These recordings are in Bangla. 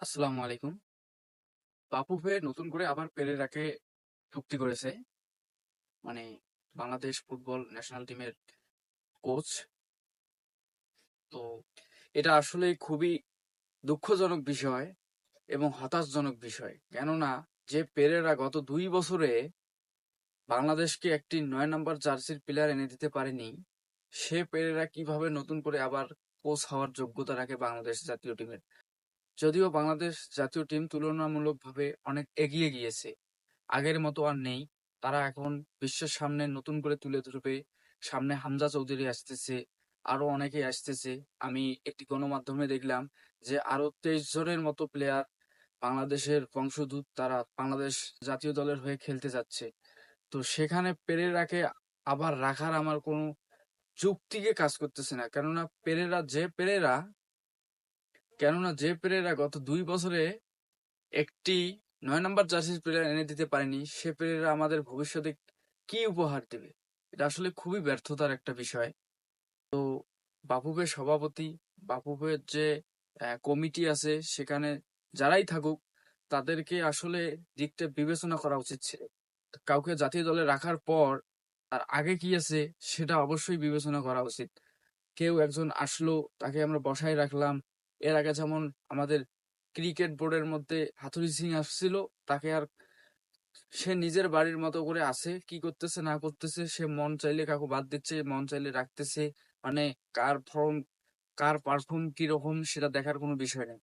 আসসালামু আলাইকুম। বাফুফে নতুন করে আবার পেরেরাকে চুক্তি করেছে। মানে বাংলাদেশ ফুটবল ন্যাশনাল টিমের কোচ। তো এটা আসলে খুবই দুঃখজনক বিষয় এবং হতাশজনক বিষয়। কেননা যে পেরেরা গত 2 বছরে বাংলাদেশকে একটি 9 নম্বর জার্সির প্লেয়ার এনে দিতে পারেনি, সে পেরেরা কিভাবে নতুন করে আবার কোচ হওয়ার যোগ্যতা রাখে বাংলাদেশ জাতীয় টিমের। যদিও বাংলাদেশ জাতীয় টিম তুলনামূলকভাবে অনেক এগিয়ে গিয়েছে, আগের মতো আর নেই। তারা এখন বিশ্বের সামনে নতুন করে তুলে ধরবে। সামনে হামজা চৌধুরী আসতেছে, আরো অনেকেই আসতেছে। আমি একটি গণমাধ্যমে দেখলাম যে আরো 23 জনের মতো প্লেয়ার বাংলাদেশের বংশোদ্ভূত, তারা বাংলাদেশ জাতীয় দলের হয়ে খেলতে যাচ্ছে। তো সেখানে পেরেরাকে আবার রাখার আমার কোনো যুক্তিকে কাজ করতেছে না। কেননা যে পেরেরা গত 2 বছরে একটি 9 নম্বর জার্সির প্লেয়ার এনে দিতে পারেনি, সে প্লেয়াররা আমাদের ভবিষ্যতে কি উপহার দেবে? এটা আসলে খুবই ব্যর্থতার একটা বিষয়। তো বাফুফের সভাপতি, বাফুফের যে কমিটি আছে, সেখানে যারাই থাকুক, তাদেরকে আসলে দিকটা বিবেচনা করা উচিত ছিল। কাউকে জাতীয় দলে রাখার পর তার আগে কি আছে সেটা অবশ্যই বিবেচনা করা উচিত। কেউ একজন আসলো, তাকে আমরা বসায় রাখলাম। এর আগে যেমন আমাদের ক্রিকেট বোর্ডের মধ্যে হাথুরু সিং আসছিল, তাকে আর সে নিজের বাড়ির মতো করে আছে, কি করতেছে না করতেছে, সে মন চাইলে কাকু বাদ দিচ্ছে, মন চাইলে রাখতেছে। মানে কার পারফর্ম কিরকম সেটা দেখার কোনো বিষয় নেই।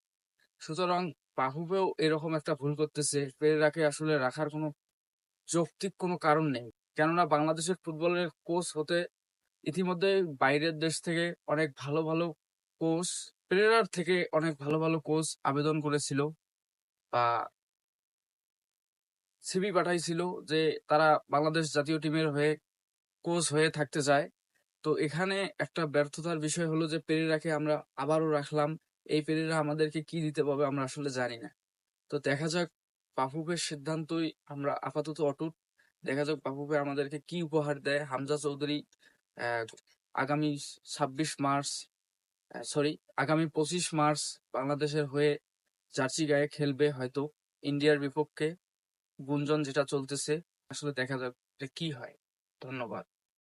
সুতরাং বাফুফেও এরকম একটা ভুল করতেছে, পেরেরাকে আসলে রাখার কোনো যৌক্তিক কোনো কারণ নেই। কেননা বাংলাদেশের ফুটবলের কোচ হতে ইতিমধ্যে বাইরের দেশ থেকে অনেক ভালো ভালো কোচ, পেরেরার থেকে অনেক ভালো ভালো কোচ আবেদন করেছিল বা সিভি পাঠাইছিল যে তারা বাংলাদেশ জাতীয় টিমের হয়ে কোচ হয়ে থাকতে চায়। তো এখানে একটা ব্যর্থতার বিষয় হলো যে পেরেরাকে আমরা আবারও রাখলাম। এই পেরেরা আমাদেরকে কি দিতে পারবে আমরা আসলে জানি না। তো দেখা যাক, বাফুফের সিদ্ধান্তই আমরা আপাতত অটুট। দেখা যাক বাফুফে আমাদেরকে কি উপহার দেয়। হামজা চৌধুরী আহ, আগামী 26 মার্চ, সরি, আগামী 25 মার্চ বাংলাদেশের হয়ে জার্সি গায়ে খেলবে হয়তো ইন্ডিয়ার বিপক্ষে। গুঞ্জন যেটা চলতেছে, আসলে দেখা যাক এটা কি হয়। ধন্যবাদ।